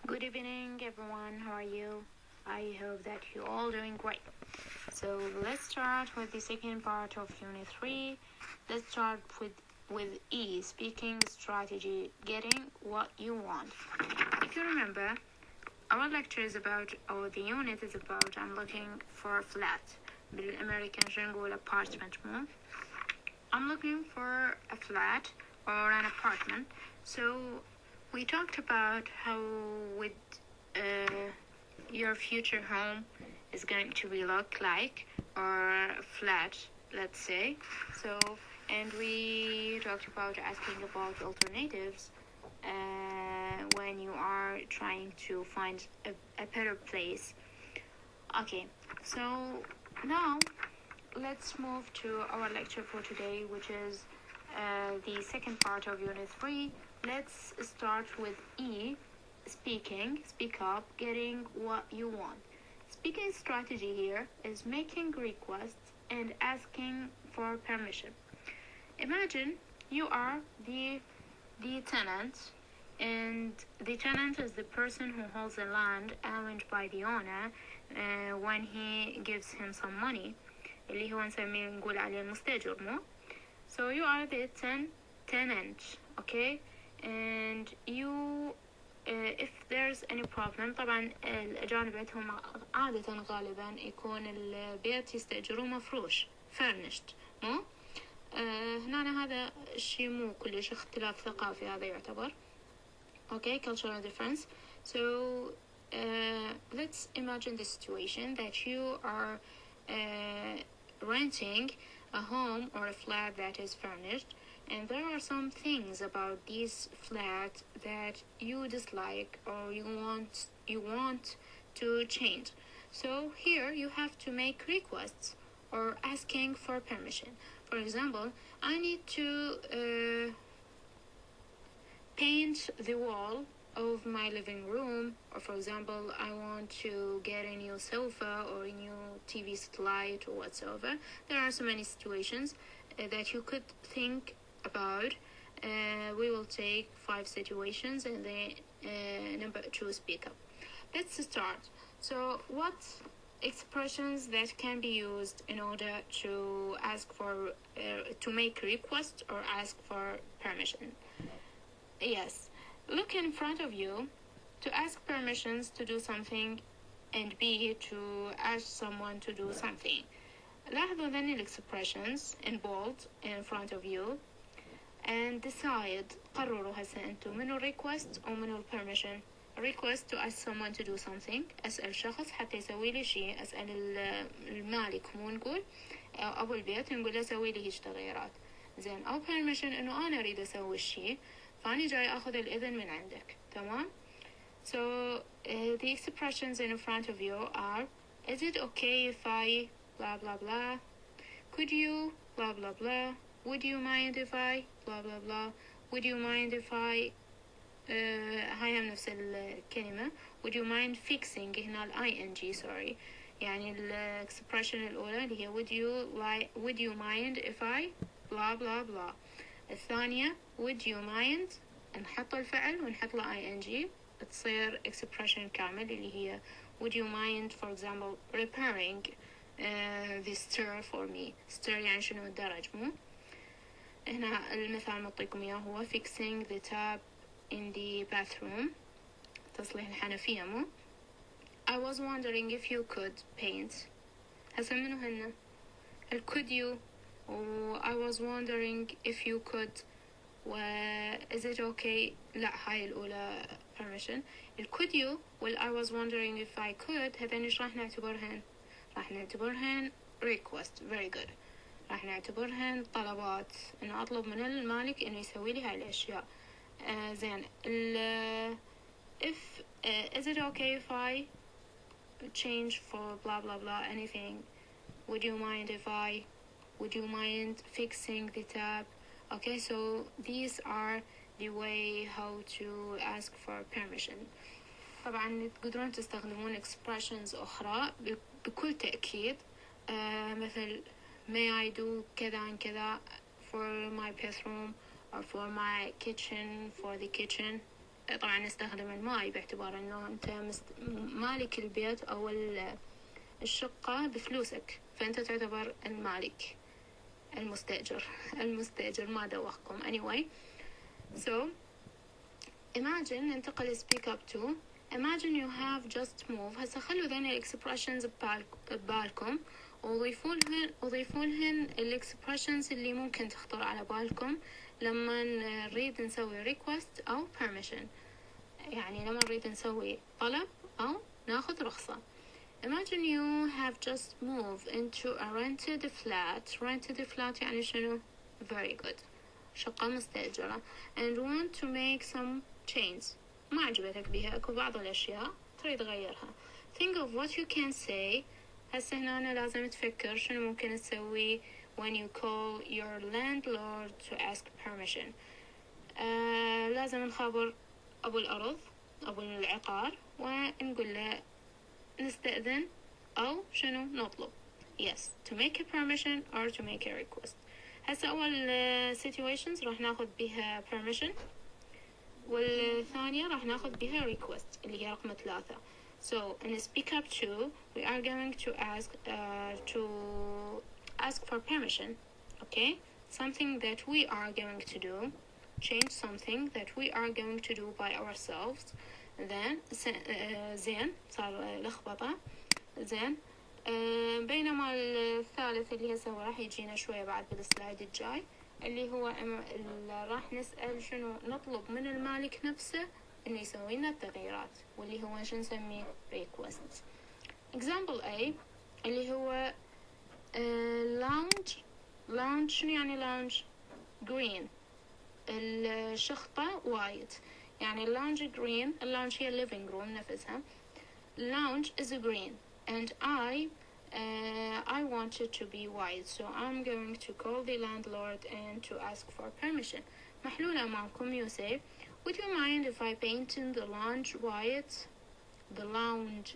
Good evening, everyone. How are you? I hope that you're all doing great. So let's start with the second part of Unit 3. Let's start with E, speaking strategy, getting what you want. If you remember, our lecture is about, or the unit is about, I'm looking for a flat. بالأمريكان شو نقول apartment مو. I'm looking for a flat or an apartment. So we talked about how with your future home is going to be look like, or a flat, let's say. So, and we talked about asking about alternatives when you are trying to find a better place. Okay, so now let's move to our lecture for today, which is the second part of Unit 3. Let's start with E, speaking, speak up, getting what you want. Speaking strategy here is making requests and asking for permission. Imagine you are the tenant, and the tenant is the person who holds the land owned by the owner when he gives him some money, اللي هو نسميه نقول عليه المستأجر مو. So you are the tenant, okay, and you if there's any problem, طبعا الأجانب عندهم عادة غالبا يكون البيت يستأجروه مفروش furnished مو. هنا هذا الشيء مو كلش اختلاف ثقافي هذا يعتبر. Okay, cultural difference. So let's imagine the situation that you are renting a home or a flat that is furnished, and there are some things about this flat that you dislike or you want to change. So here you have to make requests or asking for permission. For example, I need to paint the wall of my living room, or for example, I want to get a new sofa or a new TV satellite or whatsoever. There are so many situations that you could think about. We will take 5 situations and then number 2 speak up. Let's start. So what expressions that can be used in order to ask for to make requests or ask for permission? Yes, look in front of you to ask permissions to do something, and B, to ask someone to do something. لاحظوا ذني expressions in bold in front of you and decide. قرروا هسه انتو منو request أو منو permission. request to ask someone to do something. أسأل شخص حتى يسوي لي شيء. أسأل المالك مو نقول أبو البيت نقول له سوي لي هيج تغييرات. زين أو permission إنه أنا أريد أسوي الشيء فأنا جاي أخذ الإذن من عندك. تمام. So the expressions in front of you are: is it okay if I blah blah blah? Could you blah blah blah? Would you mind if I blah blah blah? Would you mind if I هاي هم نفس الكلمة. Would you mind fixing هنا ال ing sorry. يعني ال expression الأولى اللي هي would you mind if I blah blah blah. الثانية would you mind نحط الفعل ونحط له ing تصير expression كامل اللي هي would you mind for example repairing the stair for me. stair يعني شنو الدرج مو. هنا المثال نعطيكم إياه هو fixing the tap in the bathroom تصليح الحنفية مو. I was wondering if you could paint. هسه منو هنا could you I was wondering if you could is it okay. لا هاي الأولى permission. could you I was wondering if I could هذين إيش راح نعتبرهن request. very good. راح نعتبرهن طلبات إنه أطلب من المالك إنه يسوي لي هاي الأشياء. زين if is it okay if I change for blah blah blah anything. would you mind fixing the tap. Okay, so these are the way how to ask for permission. طبعا تقدرون تستخدمون expressions أخرى بكل تأكيد. مثل may I do كذا عن كذا for my bathroom or for my kitchen for the kitchen. طبعا نستخدم الماي باعتبار انه انت مالك البيت او الشقة بفلوسك، فانت تعتبر المالك. المستأجر ما دوخكم. anyway, so imagine ننتقل speak up to. imagine you have just moved. هسا خلوا ذين الاكسبريشنز ببالكم وضيفولهن الاكسبريشنز اللي ممكن تخطر على بالكم لما نريد نسوي request أو permission، يعني لما نريد نسوي طلب أو ناخذ رخصة. imagine you have just moved into a rented flat يعني شنو؟ very good، شقة مستأجرة. and want to make some change. ما عجبتك بها، اكو بعض الأشياء تريد تغيرها. think of what you can say. هسه هنا لازم تفكر شنو ممكن تسوي when you call your landlord to ask permission. لازم نخابر أبو الأرض أبو العقار ونقول له نستأذن أو شنو نطلب. yes, to make a permission or to make a request. هسه أول situations راح ناخذ بها permission، والثانية راح ناخذ بها request اللي هي رقم 3. so in speak up to we are going to ask for permission. okay, something that we are going to do, change something that we are going to do by ourselves. then زين صار لخبطة. زين بينما الثالث اللي هسه هو راح يجينا شوية بعد بالسلايد الجاي، اللي هو راح نسأل شنو نطلب من المالك نفسه إنه يسوي لنا التغييرات، واللي هو شو نسميه request. example A اللي هو lounge. شنو يعني lounge؟ green. الشخطة white، يعني اللانج green. اللانج هي living room نفسها. lounge is green and I want it to be white, so I'm going to call the landlord and to ask for permission. محلول أمامكم. you say, would you mind if I painted the lounge white? the lounge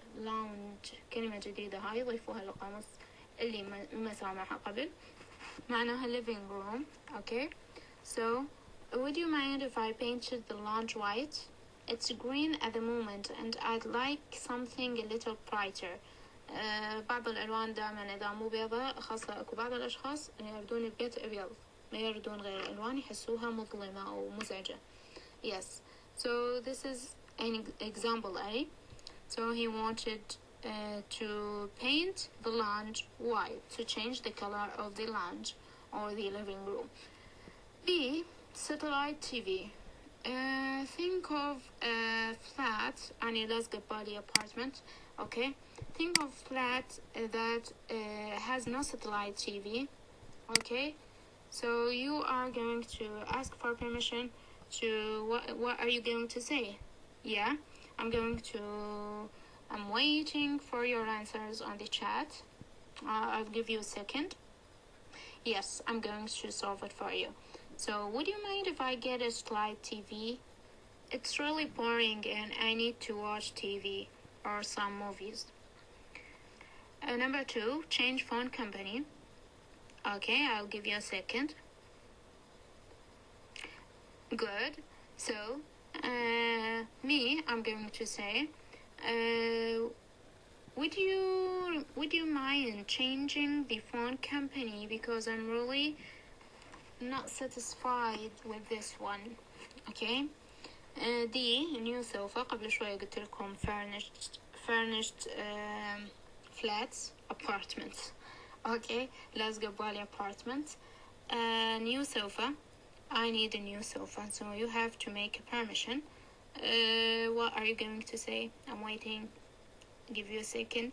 كلمة جديدة هاي ضيفوها للقاموس اللي ما سامعها قبل، معناها living room. okay, so would you mind if I painted the lounge white? It's green at the moment and I'd like something a little brighter. بعض الألوان دائما إذا مو بيضة، خاصة أكو بعض الأشخاص يردون البيت أبيض، ما يردون غير الألوان يحسوها مظلمة أو مزعجة. yes, so this is an example A. so he wanted to paint the lounge white, to change the color of the lounge or the living room. B, satellite TV. think of a flat, يعني لازقة بالي apartment. okay, think of flat that has no satellite TV. okay, so you are going to ask for permission to what are you going to say? yeah, I'm waiting for your answers on the chat. I'll give you a second. yes, I'm going to solve it for you. so would you mind if I get a slide TV? It's really boring and I need to watch TV or some movies. Number 2, change phone company. okay, I'll give you a second. good. so me, I'm going to say, would you mind changing the phone company because I'm really not satisfied with this one. okay. D, new sofa. قبل شوية قلت لكم furnished flats, apartments. okay, لازقة ببالي apartments. new sofa. I need a new sofa, so you have to make a permission. what are you going to say? I'm waiting. Give you a second.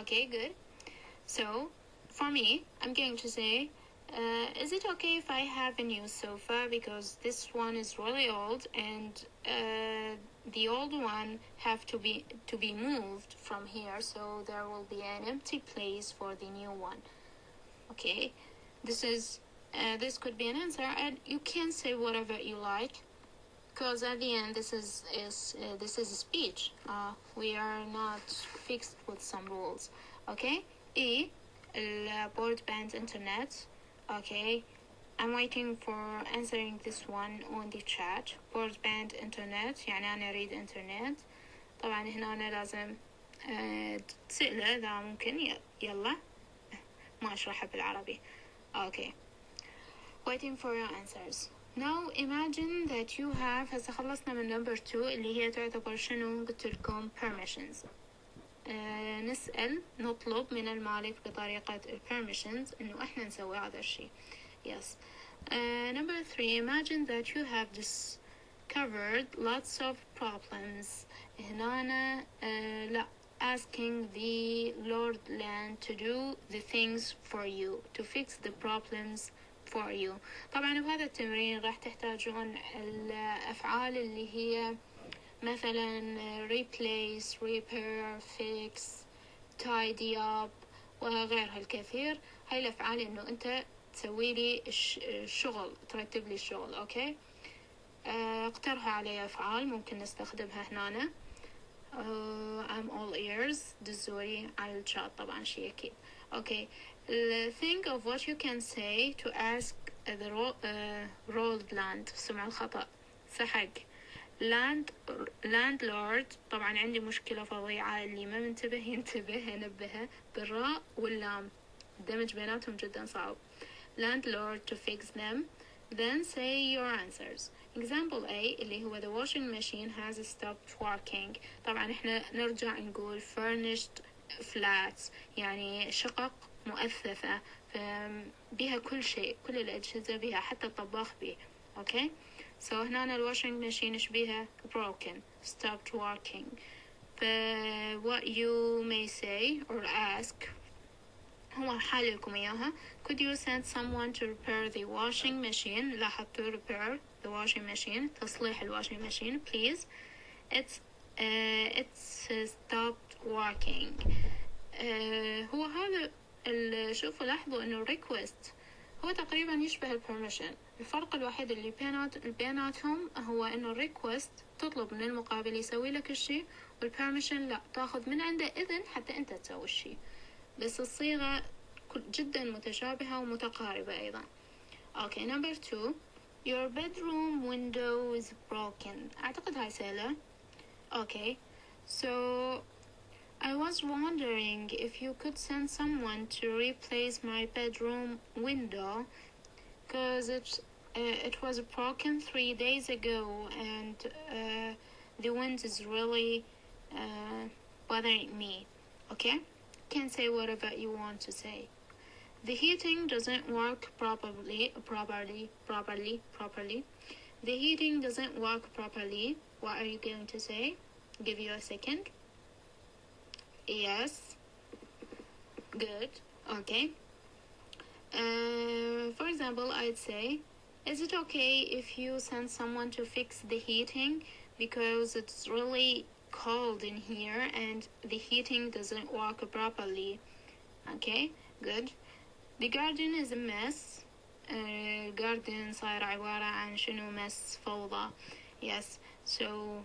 okay, good. so for me, I'm going to say, is it okay if I have a new sofa because this one is really old and the old one have to be moved from here, so there will be an empty place for the new one. okay, this could be an answer, and you can say whatever you like because at the end this is a speech. We are not fixed with some rules. okay. E, broadband internet. okay, I'm waiting for answering this one on the chat. broadband internet يعني أنا أريد إنترنت. طبعا هنا أنا لازم تسأله إذا ممكن يلا ما أشرحها بالعربي. Okay. Waiting for your answers. Now imagine that you have هسه خلصنا من number 2 اللي هي تعتبر شنو قلت لكم permissions. نطلب من المالك بطريقة permissions إنه إحنا نسوي هذا الشيء. Yes. Number 3, imagine that you have discovered lots of problems. هنا لا asking the Lord Land to do the things for you, to fix the problems for you. طبعا بهذا التمرين راح تحتاجون الأفعال اللي هي مثلا replace, repair, fix, tidy up وغيرها الكثير. هاي الأفعال إنه أنت تسوي لي الشغل، ترتب لي الشغل. أوكي. اقترحوا علي أفعال ممكن نستخدمها هنا. I'm all ears. دزولي على الشات طبعا شيء أكيد. أوكي. Think of what you can say to ask the rolled land. سمع الخطأ. سحق. landlord. طبعا عندي مشكلة فظيعة، اللي ما منتبه ينتبه، نبهه بالراء واللام، الدمج بيناتهم جدا صعب. landlord to fix them. Then say your answers. Example A اللي هو the washing machine has stopped working. طبعا احنا نرجع نقول furnished flats يعني شقق مؤثثة بها كل شيء، كل الأجهزة بها، حتى الطباخ به. okay. So هنا ال washing machine إيش بيها broken, stopped working. what you may say or ask هو حال لكم إياها. could you send someone to repair the washing machine. لاحظتوا repair the washing machine، تصليح ال washing machine please. it's stopped working. هو هذا شوفوا لاحظوا إنه request هو تقريبا يشبه ال permission. الفرق الوحيد اللي بيناتهم هو إنه request تطلب من المقابل يسوي لك الشيء، وال permission لا تأخذ من عنده إذن حتى أنت تسوي الشيء، بس الصيغة جدا متشابهة ومتقاربة أيضا. okay. number 2 your bedroom window is broken. أعتقد هاي سهلة. okay. so I was wondering if you could send someone to replace my bedroom window because it was broken 3 days ago and the wind is really bothering me. okay. Can say whatever you want to say. The heating doesn't work properly. The heating doesn't work properly. What are you going to say? Give you a second. Yes. Good. okay. For example, I'd say, is it okay if you send someone to fix the heating because it's really cold in here and the heating doesn't work properly. okay. good. the garden is a mess. garden صار عبارة عن شنو mess، فوضى. yes. so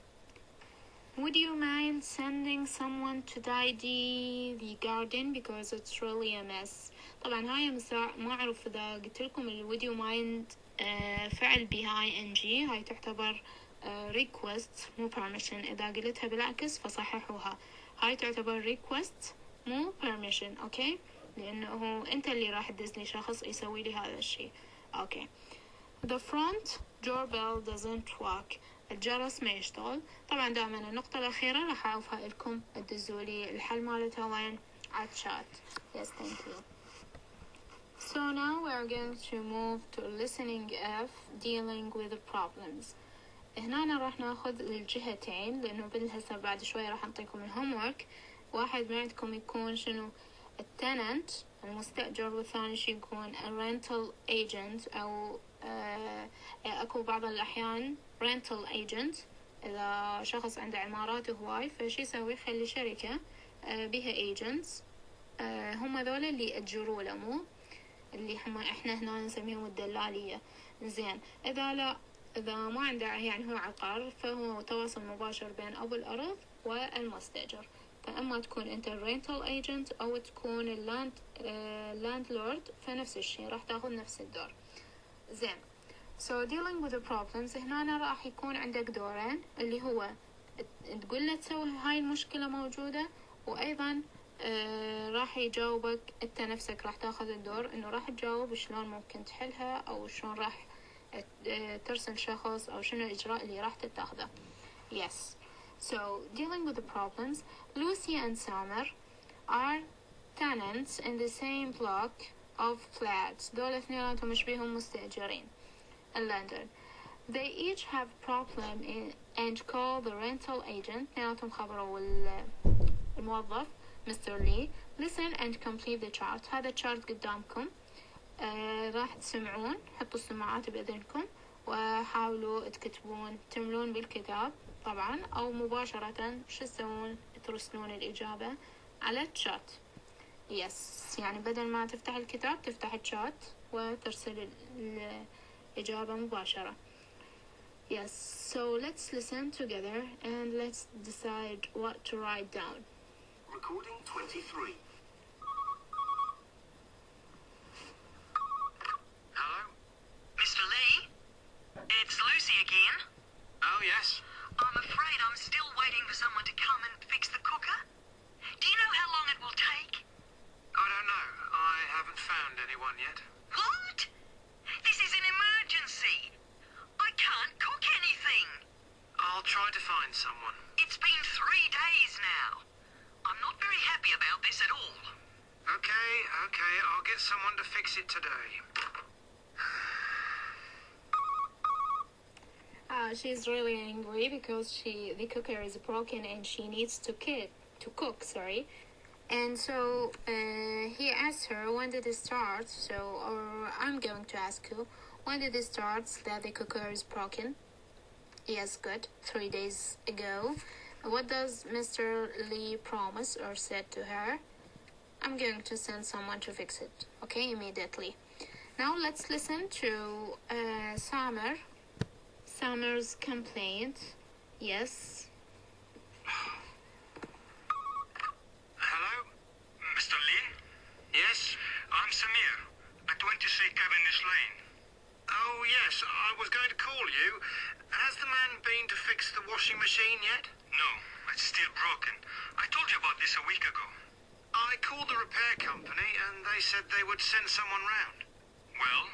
would you mind sending someone to tidy the garden because it's really a mess. طبعا هاي ما أعرف إذا قلت لكم ال would you mind فعل بها ing هاي تعتبر request مو permission. إذا قلتها بالعكس فصححوها، هاي تعتبر request مو permission. okay. لأنه أنت اللي راح تدز لي شخص يسوي لي هذا الشيء. okay. the front doorbell doesn't work. الجرس ما يشتغل. طبعا دائما النقطة الأخيرة راح أعوفها لكم تدزوا لي الحل مالتها وين على الشات. yes. thank you. so now we are going to move to listening F, dealing with the problems. هنا راح ناخذ الجهتين لأنه بالهسه بعد شوي راح نعطيكم الهومورك. واحد من عندكم يكون شنو التننت المستأجر، والثاني شي يكون الرنتل ايجنت أو أكو بعض الأحيان rental agent. إذا شخص عنده عمارات هواي فشي يسوي يخلي شركة بها agents، هم ذولا اللي يأجروا له، مو اللي هم إحنا هنا نسميهم الدلالية. زين. إذا ما عنده يعني هو عقار فهو تواصل مباشر بين أبو الأرض والمستأجر، فأما تكون أنت rental agent أو تكون landlord فنفس الشيء راح تاخذ نفس الدور. زين. So dealing with the problems هنا راح يكون عندك دورين اللي هو تقول له تسوي هاي المشكلة موجودة، وأيضا راح يجاوبك أنت نفسك، راح تاخذ الدور إنه راح تجاوب شلون ممكن تحلها أو شلون راح ترسل شخص أو شنو الإجراء اللي راح تتخذه. Yes. So dealing with the problems, Lucy and Summer are tenants in the same block of flats. دول اثنيناتهم مش بيهم مستأجرين in London. They each have problem and call the rental agent. اثنيناتهم خبروا الموظف Mr. Lee. Listen and complete the chart. هذا الشارت قدامكم. راح تسمعون، حطوا السماعات بأذنكم وحاولوا تكتبون، تملون بالكتاب طبعا، أو مباشرة شو تسوون؟ ترسلون الإجابة على الشات. يس، يعني بدل ما تفتح الكتاب تفتح الشات وترسل الإجابة مباشرة. Yes, so let's listen together and let's decide what to write down. Recording 23. Hello? Mr. Lee? It's Lucy again. Oh, yes? I'm afraid I'm still waiting for someone to come and fix the cooker. Do you know how long it will take? I don't know. I haven't found anyone yet. What? This is an emergency. I can't cook anything. I'll try to find someone. It's been 3 days now. I'm not very happy about this at all. Okay. I'll get someone to fix it today. She's really angry because the cooker is broken and she needs to cook. And so he asked her when did it start. Or I'm going to ask you, when did it start that the cooker is broken? Yes, good. 3 days ago. What does Mr. Lee promise or said to her? I'm going to send someone to fix it. Okay, immediately. Now let's listen to Summer's complaint. Yes. Hello? Mr. Lee? Yes? I'm Samir, at 23 Cavendish Lane. Oh, yes, I was going to call you. Has the man been to fix the washing machine yet? No, it's still broken. I told you about this a week ago. I called the repair company and they said they would send someone round. Well,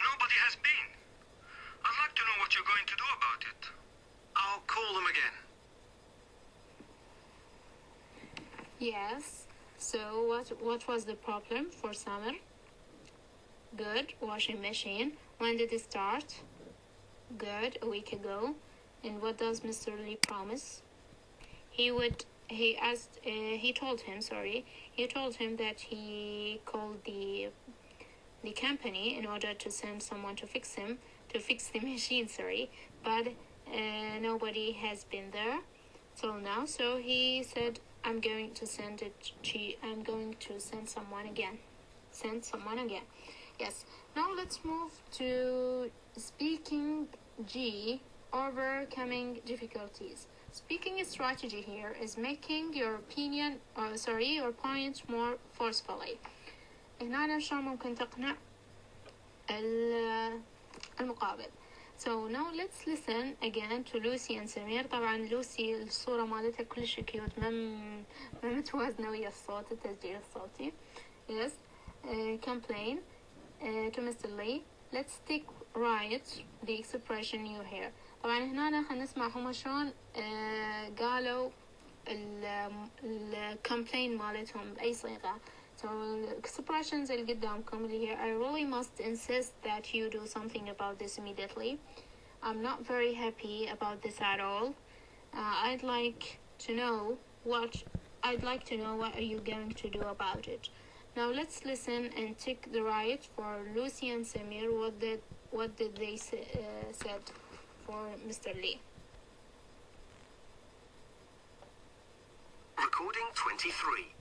nobody has been. I'd like to know what you're going to do about it. I'll call them again. Yes. So what was the problem for Summer? Good. Washing machine. When did it start? Good. A week ago. And what does Mr. Lee promise? He told him that he called the company in order to send someone to fix the machine, but nobody has been there till now. So he said, I'm going to send someone again. Yes. Now let's move to speaking G, overcoming difficulties. Speaking strategy here is making your point more forcefully. هنا شلون ممكن تقنع المقابل. So now let's listen again to Lucy and Samir. طبعا لوسي الصورة مالتها كلش كيوت، ما متوازنة ويا الصوت، التسجيل الصوتي. Yes. Complain to Mr. Lee. Let's write the expression you hear. طبعا هنا خلينا نسمع هما شلون قالوا الكومبلين مالتهم بأي صيغة. So expressions اللي قدامكم اللي هي I really must insist that you do something about this immediately. I'm not very happy about this at all. I'd like to know what are you going to do about it. Now let's listen and take the right for Lucy and Samir. What did they said for Mr. Lee? Recording 23.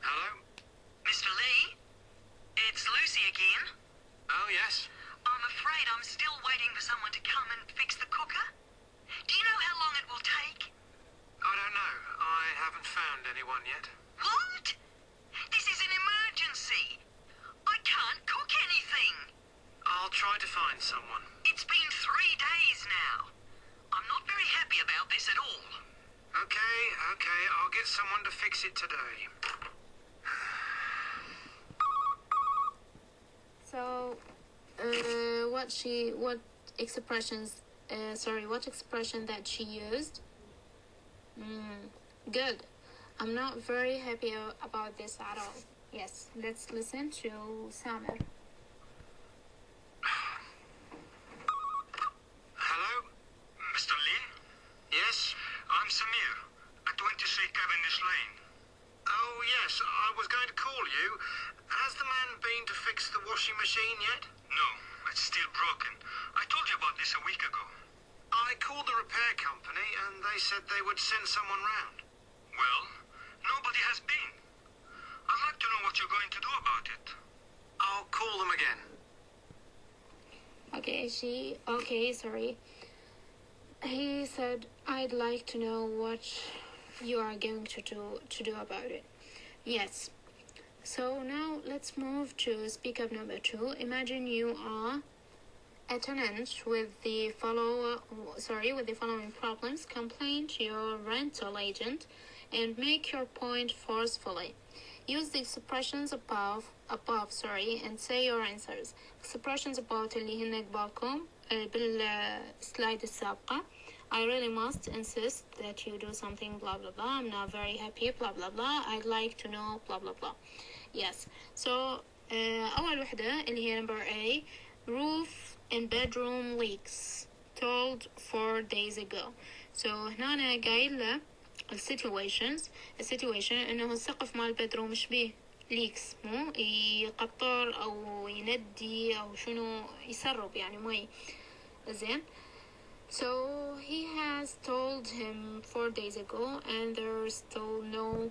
Hello? Mr. Lee? It's Lucy again. Oh, yes? I'm afraid I'm still waiting for someone to come and fix the cooker. Do you know how long it will take? I don't know. I haven't found anyone yet. What? This is an emergency. someone. It's been 3 days now. I'm not very happy about this at all. Okay, I'll get someone to fix it today. So, what expression that she used? Good. I'm not very happy about this at all. Yes, let's listen to Samer. Hello? Mr. Lee? Yes? I'm Samir, at 23 Cavendish Lane. Oh, yes, I was going to call you. Has the man been to fix the washing machine yet? No, it's still broken. I told you about this a week ago. I called the repair company and they said they would send someone round. Well, nobody has been. I'd like to know what you're going to do about it. I'll call them again. He said, I'd like to know what you are going to do about it. Yes. So now let's move to speak up number 2. Imagine you are a tenant with the following problems. Complain to your rental agent and make your point forcefully. Use the expressions above, and say your answers. Expressions about اللي هن قبالكم بالسلايد السابقة. I really must insist that you do something blah blah blah. I'm not very happy blah blah blah. I'd like to know blah blah blah. Yes. So أول وحدة اللي هي number A, roof and bedroom leaks told 4 days ago. So هنا أنا قايلة السيتويشن إنه السقف مال البدروم مش بيه leaks مو يقطر أو يندي أو شنو يسرب يعني مي زين. So he has told him 4 days ago and there's still no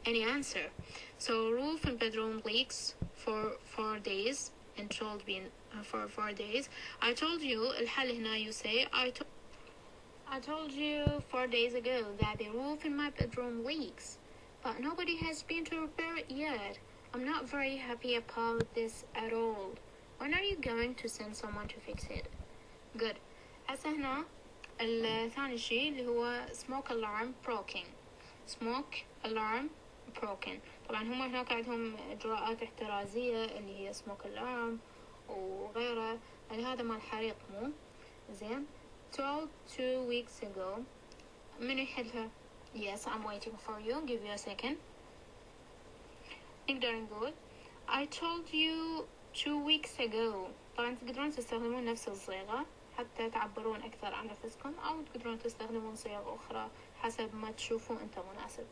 any answer. So roof and bedroom leaks for 4 days and told me for 4 days. I told you الحل هنا you say I told you 4 days ago that the roof in my bedroom leaks, but nobody has been to repair it yet. I'm not very happy about this at all. When are you going to send someone to fix it? Good. هسه هنا الثاني شيء اللي هو smoke alarm broken. طبعا هم هناك عندهم إجراءات احترازية اللي هي smoke alarm وغيره. هذا مال حريق مو زين. Told 2 weeks ago. من يحلها؟ Yes, I'm waiting for you. Give you a second. نقدر نقول I told you 2 weeks ago. طبعا تقدرون تستخدمون نفس الصيغة حتى تعبرون أكثر عن نفسكم أو تقدرون تستخدمون صيغ أخرى حسب ما تشوفوا أنت مناسب.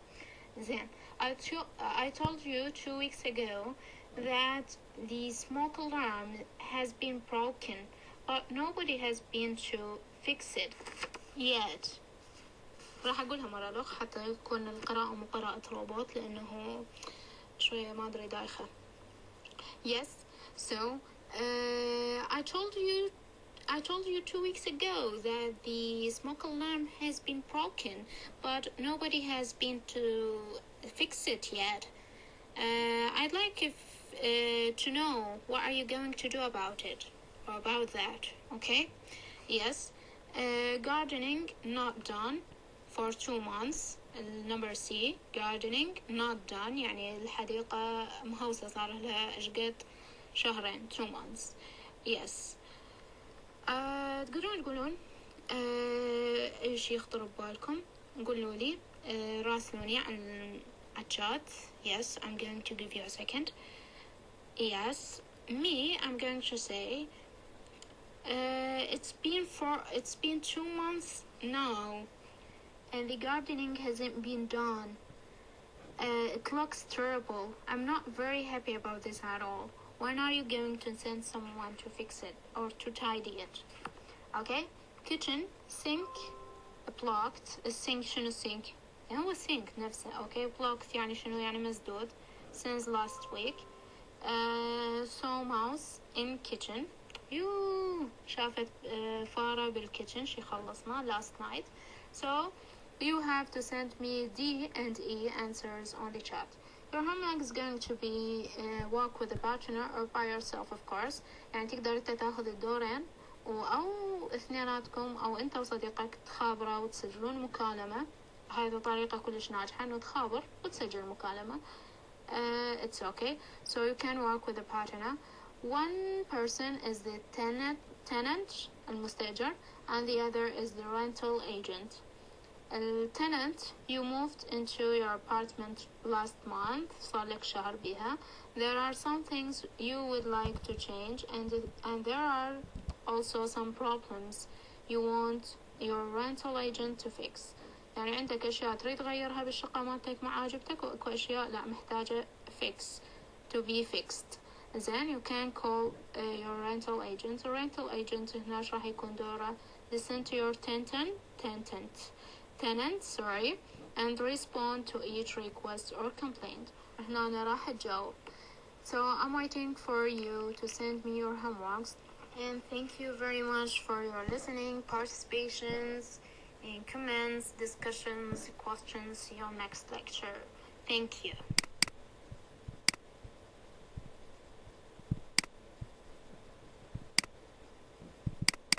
زين. I told you 2 weeks ago that the smoke alarm has been broken, but nobody has been to fix it yet. راح أقولها مرة أخرى حتى يكون القراءة مو قراءة روبوت لأنه شوية ما أدري دايخة. Yes. So I told you 2 weeks ago that the smoke alarm has been broken, but nobody has been to fix it yet. I'd like to know what are you going to do about it or about that. Okay. Yes. Gardening not done for 2 months. Number C, gardening not done يعني الحديقة مهوسة صار لها أشقد شهرين 2 months. Yes. تقدرون أي شيء يخطر ببالكم قولوا لي راسلوني على الشات. Yes, I'm going to give you a second. Yes, me, I'm going to say it's been 2 months now and the gardening hasn't been done. It looks terrible. I'm not very happy about this at all. When are you going to send someone to fix it or to tidy it? Okay. Kitchen sink blocked. السينك شنو sink؟ هو sink نفسه. Okay. Blocked يعني شنو يعني مسدود. Since last week. So mouse in kitchen. شافت فارة بالكيتشن شي خلصنا last night. So you have to send me D and E answers on the chat. Your homework is going to be work with a partner or by yourself of course. يعني تقدر انت تاخذ الدورين أو اثنيناتكم أو أنت وصديقك تخابروا وتسجلون مكالمة. هذه طريقة كلش ناجحة إنه تخابر وتسجل مكالمة. It's okay. So you can work with a partner. One person is the tenant المستأجر and the other is the rental agent. Tenant, you moved into your apartment last month. صار لك شهر بها. There are some things you would like to change and there are also some problems you want your rental agent to fix. يعني عندك أشياء تريد تغيرها بالشقة مالتك مع عجبتك وأكو أشياء لا محتاجة fix to be fixed. Then you can call your rental agent. The rental agent هنا راح يكون دوره listen to your tenant and respond to each request or complaint. هنا أنا راح أجاوب. So I'm waiting for you to send me your homeworks and thank you very much for your listening, participations and comments, discussions, questions. See you next lecture. Thank you.